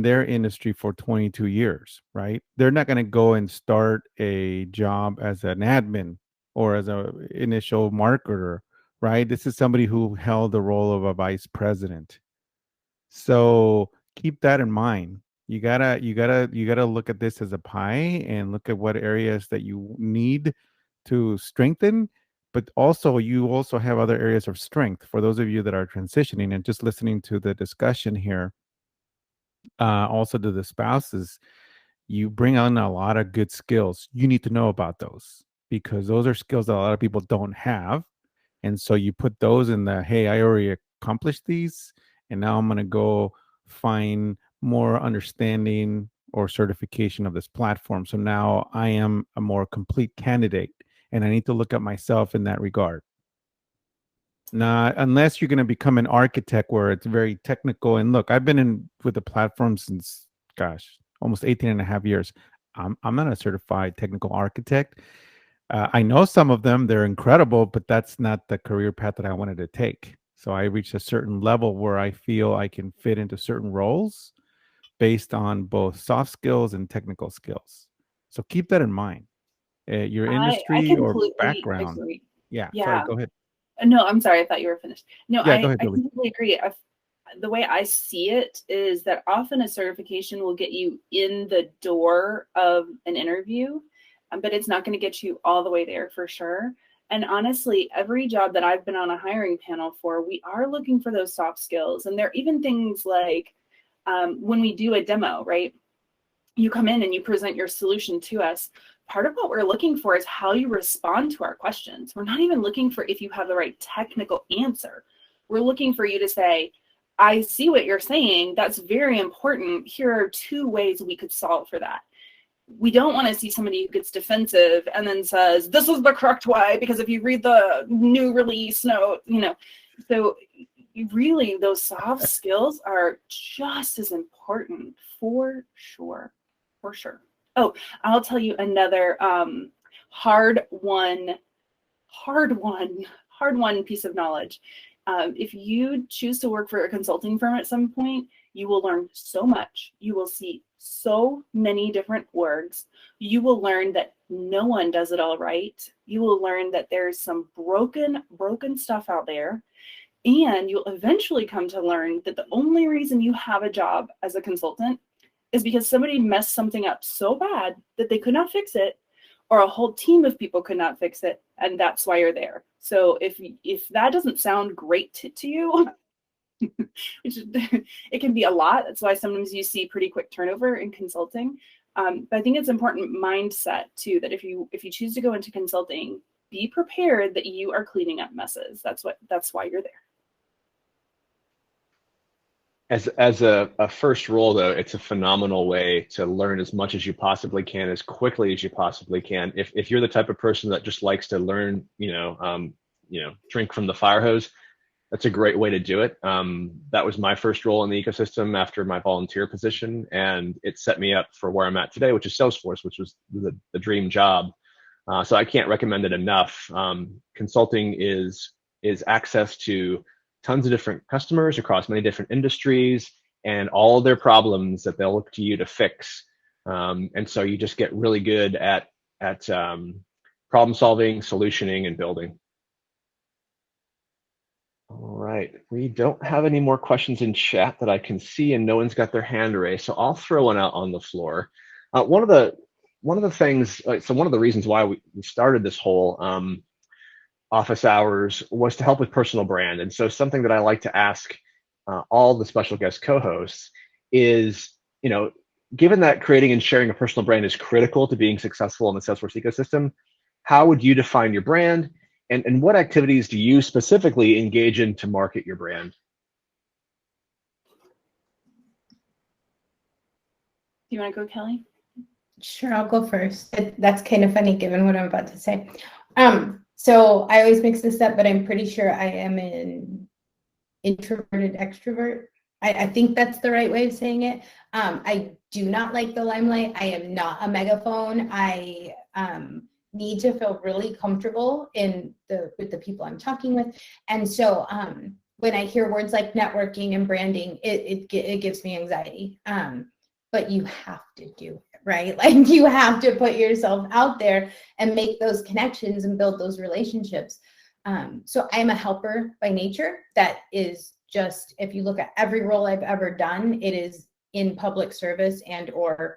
their industry for 22 years, right? They're not going to go and start a job as an admin or as an initial marketer, right? This is somebody who held the role of a vice president. So keep that in mind. You gotta look at this as a pie and look at what areas that you need to strengthen, but also you also have other areas of strength. For those of you that are transitioning and just listening to the discussion here, also to the spouses, you bring on a lot of good skills. You need to know about those, because those are skills that a lot of people don't have. And so you put those in the, hey, I already accomplished these, and now I'm going to go find more understanding or certification of this platform. So now I am a more complete candidate, and I need to look at myself in that regard. Not unless you're going to become an architect where it's very technical. And look, I've been in with the platform since, gosh, almost 18 and a half years. I'm not a certified technical architect. I know some of them, they're incredible, but that's not the career path that I wanted to take. So I reached a certain level where I feel I can fit into certain roles based on both soft skills and technical skills. So keep that in mind. Your I industry or completely background. agree. Yeah, sorry, Yeah. go ahead. No, I'm sorry. I thought you were finished. No, Yeah, go ahead, I Julie. completely agree. The way I see it is that often a certification will get you in the door of an interview, but it's not going to get you all the way there for sure. And honestly, every job that I've been on a hiring panel for, we are looking for those soft skills. And there are even things like when we do a demo, right? You come in and you present your solution to us. Part of what we're looking for is how you respond to our questions. We're not even looking for if you have the right technical answer. We're looking for you to say, I see what you're saying. That's very important. Here are 2 ways we could solve for that. We don't want to see somebody who gets defensive and then says, this is the correct way, because if you read the new release note, so really those soft skills are just as important for sure. For sure. Oh, I'll tell you another hard won piece of knowledge. If you choose to work for a consulting firm at some point, you will learn so much. You will see so many different orgs. You will learn that no one does it all right. You will learn that there's some broken stuff out there. And you'll eventually come to learn that the only reason you have a job as a consultant is because somebody messed something up so bad that they could not fix it, or a whole team of people could not fix it, and that's why you're there. So if that doesn't sound great to you, it can be a lot. That's why sometimes you see pretty quick turnover in consulting. But I think it's important mindset too, that if you choose to go into consulting, be prepared that you are cleaning up messes. That's why you're there. As a first role, though, it's a phenomenal way to learn as much as you possibly can, as quickly as you possibly can. If you're the type of person that just likes to learn, drink from the fire hose, that's a great way to do it. That was my first role in the ecosystem after my volunteer position, and it set me up for where I'm at today, which is Salesforce, which was the dream job. So I can't recommend it enough. Consulting is access to tons of different customers across many different industries and all of their problems that they'll look to you to fix. And so you just get really good at problem solving, solutioning, and building. All right, we don't have any more questions in chat that I can see, and no one's got their hand raised, so I'll throw one out on the floor. One of the things, so one of the reasons why we started this whole office hours was to help with personal brand. And so something that I like to ask all the special guest co-hosts is, given that creating and sharing a personal brand is critical to being successful in the Salesforce ecosystem, how would you define your brand? And what activities do you specifically engage in to market your brand? Do you want to go, Kelley? Sure, I'll go first. That's kind of funny given what I'm about to say. So I always mix this up, but I'm pretty sure I am an introverted extrovert. I think that's the right way of saying it. I do not like the limelight. I am not a megaphone. I need to feel really comfortable with the people I'm talking with. And so when I hear words like networking and branding, it gives me anxiety. But you have to do it, right? Like you have to put yourself out there and make those connections and build those relationships. So I'm a helper by nature. That is just, if you look at every role I've ever done, it is in public service and or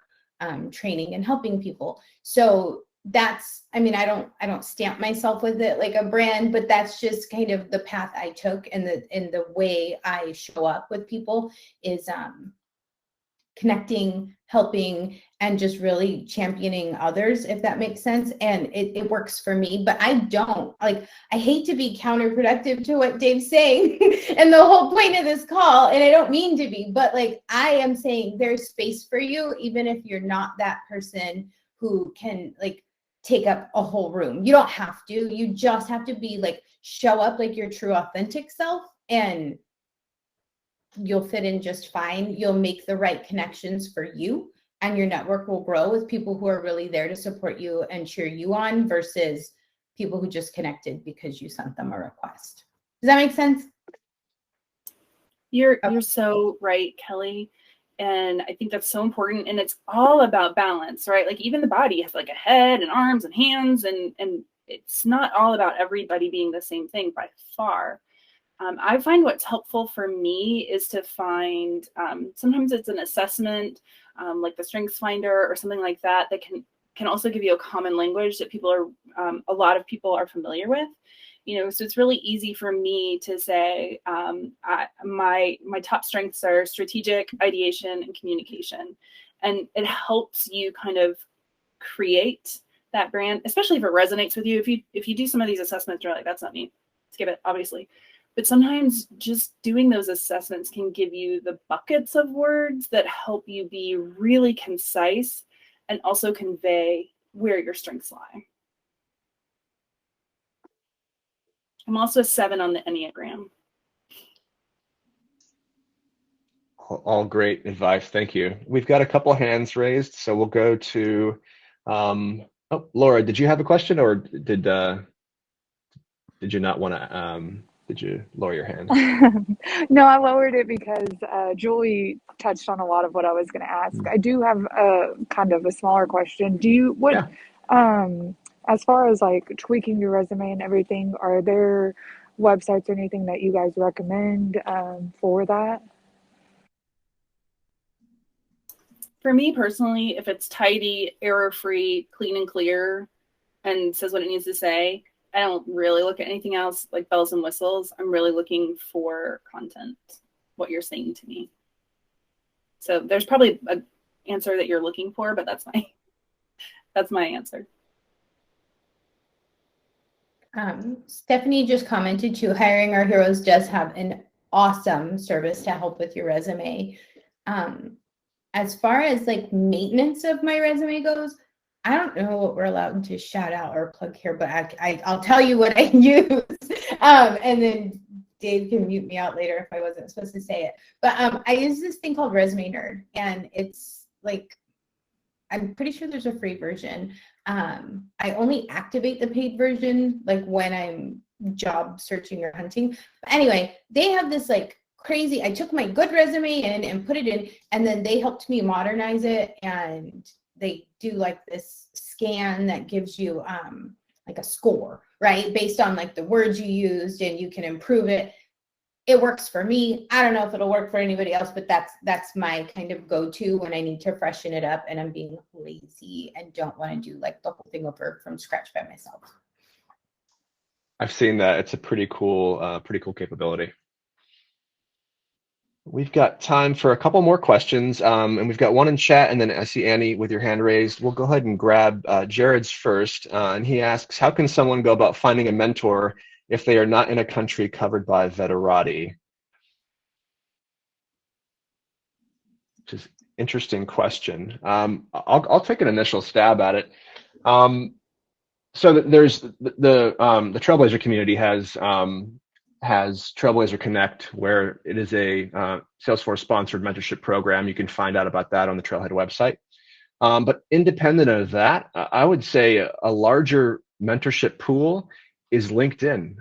training and helping people. So that's, I don't stamp myself with it like a brand, but that's just kind of the path I took, and the way I show up with people is connecting, helping, and just really championing others, if that makes sense. And it works for me, but I hate to be counterproductive to what Dave's saying and the whole point of this call, and I don't mean to be, but I am saying there's space for you, even if you're not that person who can take up a whole room. You don't have to. You just have to be like, show up like your true authentic self, and you'll fit in just fine. You'll make the right connections for you, and your network will grow with people who are really there to support you and cheer you on versus people who just connected because you sent them a request. Does that make sense? You're so right, Kelley. And I think that's so important. And it's all about balance, right? Like even the body has like a head and arms and hands, and it's not all about everybody being the same thing by far. I find what's helpful for me is to find, sometimes it's an assessment, like the Strengths Finder or something like that, that can also give you a common language that people are, a lot of people are familiar with. You know, so it's really easy for me to say my top strengths are strategic, ideation, and communication. And it helps you kind of create that brand, especially if it resonates with you. If you do some of these assessments, you're like, that's not me, skip it, obviously. But sometimes just doing those assessments can give you the buckets of words that help you be really concise and also convey where your strengths lie. I'm also a 7 on the Enneagram. All great advice. Thank you. We've got a couple hands raised, so we'll go to, Laura, did you have a question, or did you not want to, did you lower your hand? No, I lowered it because Julie touched on a lot of what I was going to ask. I do have a kind of a smaller question. As far as like tweaking your resume and everything, are there websites or anything that you guys recommend for that? For me personally, if it's tidy, error-free, clean and clear, and says what it needs to say, I don't really look at anything else like bells and whistles. I'm really looking for content, what you're saying to me. So there's probably an answer that you're looking for, but that's my answer. Stephanie just commented too, Hiring Our Heroes does have an awesome service to help with your resume. As far as like maintenance of my resume goes, I don't know what we're allowed to shout out or plug here, but I'll tell you what I use. And then Dave can mute me out later if I wasn't supposed to say it. But I use this thing called Resume Nerd, and it's like, I'm pretty sure there's a free version. I only activate the paid version like when I'm job searching or hunting. But anyway, they have this like crazy, I took my good resume in and put it in, and then they helped me modernize it, and they do like this scan that gives you like a score, right? Based on like the words you used, and you can improve it. It works for me. I don't know if it'll work for anybody else, but that's my kind of go-to when I need to freshen it up and I'm being lazy and don't want to do like the whole thing over from scratch by myself. I've seen that. It's a pretty cool capability. We've got time for a couple more questions, and we've got one in chat, and then I see Annie with your hand raised. We'll go ahead and grab Jared's first, and he asks, how can someone go about finding a mentor if they are not in a country covered by Veterati? Which is an interesting question. I'll take an initial stab at it. So there's the Trailblazer community has Trailblazer Connect, where it is a Salesforce sponsored mentorship program. You can find out about that on the Trailhead website. But independent of that, I would say a larger mentorship pool is LinkedIn.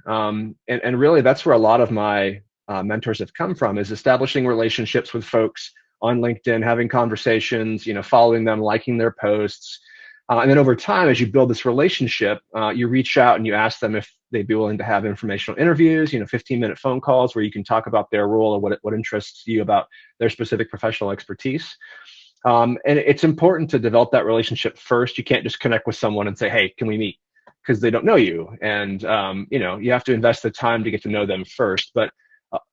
And really that's where a lot of my mentors have come from, is establishing relationships with folks on LinkedIn, having conversations, following them, liking their posts. And then over time, as you build this relationship, you reach out and you ask them if they'd be willing to have informational interviews, 15-minute phone calls where you can talk about their role or what interests you about their specific professional expertise. And it's important to develop that relationship first. You can't just connect with someone and say, hey, can we meet? Because they don't know you. And, you have to invest the time to get to know them first. But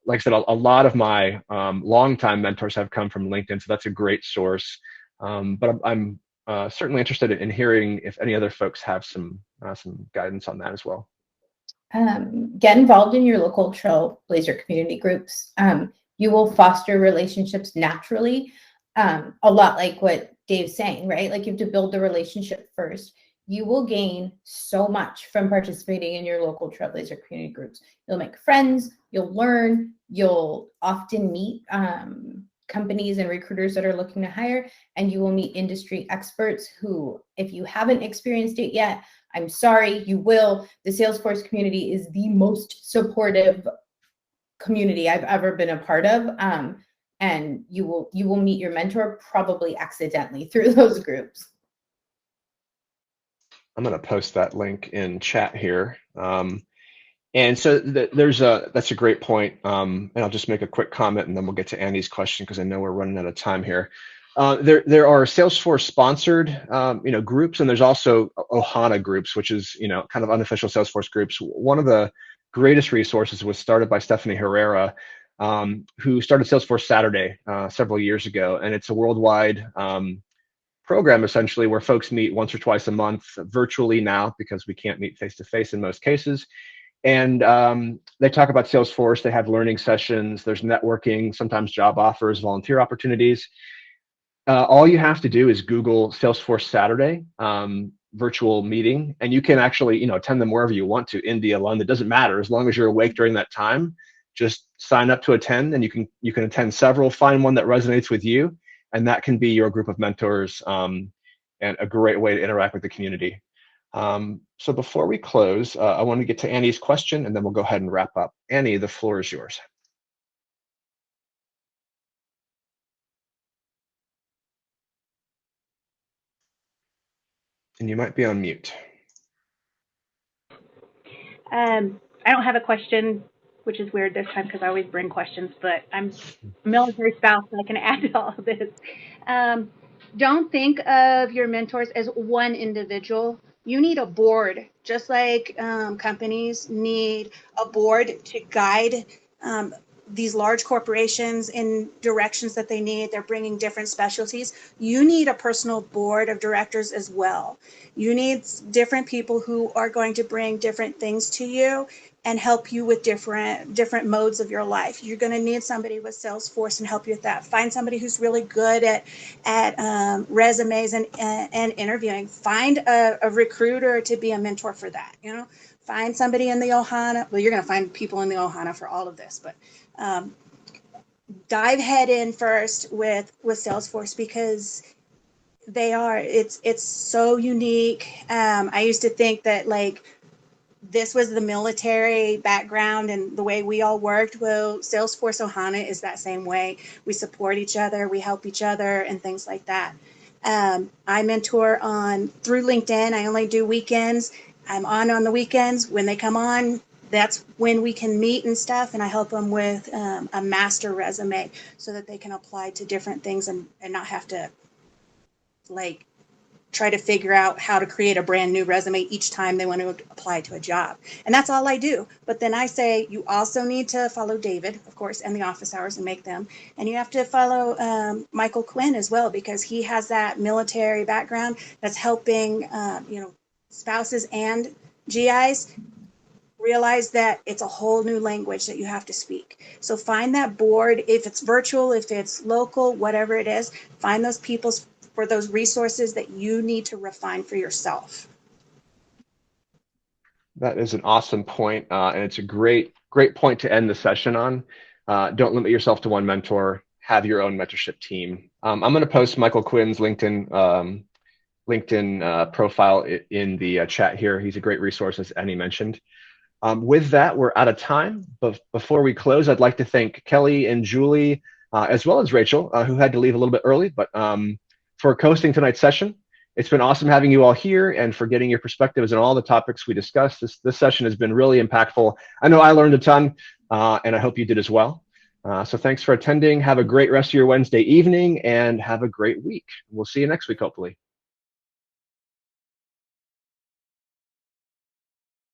like I said, a lot of my longtime mentors have come from LinkedIn, so that's a great source. But I'm certainly interested in hearing if any other folks have some guidance on that as well. Get involved in your local Trailblazer community groups. You will foster relationships naturally, a lot like what Dave's saying, right? Like you have to build the relationship first. you will gain so much from participating in your local Trailblazer community groups. You'll make friends, you'll learn, you'll often meet companies and recruiters that are looking to hire, and you will meet industry experts who, if you haven't experienced it yet, I'm sorry, you will. The Salesforce community is the most supportive community I've ever been a part of. And you will meet your mentor probably accidentally through those groups. I'm going to post that link in chat here. And so that's a great point. And I'll just make a quick comment and then we'll get to Annie's question because I know we're running out of time here. There are Salesforce sponsored, groups, and there's also Ohana groups, which is, kind of unofficial Salesforce groups. One of the greatest resources was started by Stephanie Herrera, who started Salesforce Saturday several years ago. And it's a worldwide program essentially where folks meet once or twice a month virtually now because we can't meet face to face in most cases. And they talk about Salesforce. They have learning sessions. There's networking, sometimes job offers, volunteer opportunities. All you have to do is Google Salesforce Saturday virtual meeting, and you can actually, attend them wherever you want to, India, London, it doesn't matter. As long as you're awake during that time, just sign up to attend, and you can attend several, find one that resonates with you, and that can be your group of mentors and a great way to interact with the community. So before we close, I want to get to Annie's question, and then we'll go ahead and wrap up. Annie, the floor is yours. And you might be on mute. I don't have a question, which is weird this time because I always bring questions, but I'm a military spouse, so I can add to all of this. Don't think of your mentors as one individual. You need a board, just like companies need a board to guide these large corporations in directions that they need. They're bringing different specialties. You need a personal board of directors as well. You need different people who are going to bring different things to you and help you with different modes of your life. You're going to need somebody with Salesforce and help you with that. Find somebody who's really good at resumes and interviewing. Find a recruiter to be a mentor for that. Find somebody in the Ohana. Well, you're going to find people in the Ohana for all of this, but dive head in first with Salesforce because it's so unique. I used to think that this was the military background and the way we all worked. Well, Salesforce Ohana is that same way. We support each other, we help each other, and things like that. I mentor through LinkedIn. I only do weekends. I'm on the weekends. When they come on, that's when we can meet and stuff, and I help them with a master resume so that they can apply to different things and not have to try to figure out how to create a brand new resume each time they want to apply to a job. And that's all I do. But then I say you also need to follow David, of course, and the office hours and make them. And you have to follow Michael Quinn as well, because he has that military background that's helping spouses and GIs realize that it's a whole new language that you have to speak. So find that board, if it's virtual, if it's local, whatever it is, find those people for those resources that you need to refine for yourself. That is an awesome point, and it's a great point to end the session on. Don't limit yourself to one mentor. Have your own mentorship team. I'm going to post Michael Quinn's LinkedIn profile in the chat here. He's a great resource, as Annie mentioned. With that, we're out of time. But before we close, I'd like to thank Kelley and Julie, as well as Rachel, who had to leave a little bit early, but for hosting tonight's session. It's been awesome having you all here and for getting your perspectives on all the topics we discussed. This session has been really impactful. I know I learned a ton, and I hope you did as well. So thanks for attending. Have a great rest of your Wednesday evening and have a great week. We'll see you next week, hopefully.